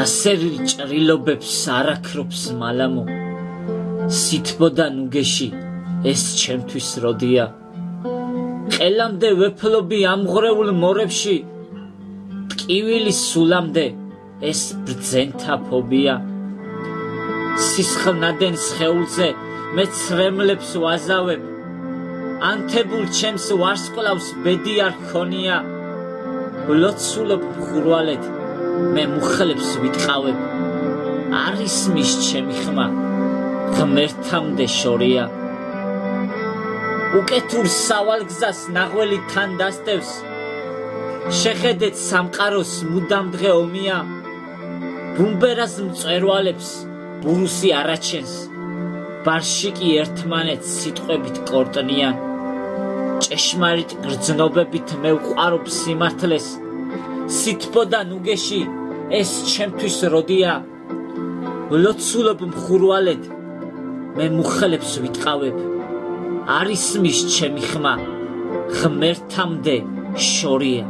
დასერილ ჭრილობებს არაქრობს მალამო სითბოდა ნუგეში ეს ჩემთვის როდია ყელამდე ვეფლობი ამღრეულ მორებში ტკივილის სულამდე ეს ბრძენთა ფობია სისხლნადენ სხეულზე მე ცრემლებს ვაზავებ ანთებულ ჩემს ვარსკვლავს ბედი არ ქონია ლოცულობ მხურვალედ მე მუხლებს ვიტყავებ არ ისმის ჩემი ხმა ღმერთამდე შორია უკეთურ სავალგზას ნაღველი თან დასდევს შეხედეთ სამყაროს მუდამდღე ომია ბუმბერას მწვერვალებს ბურუსი არაჩენს ბარში კი ერთმანეთს სიტყვებით კორტნიან ჭეშმარიტ გრძნობებით მე ვყვარობ სიმართლეს სითბოდა ნუგეში ეს ჩემთვის როდია ლოცულობ მხურვალედ მე მუხლებს ვიტყავებ არ ისმის ჩემი ხმა ღმერთამდე შორია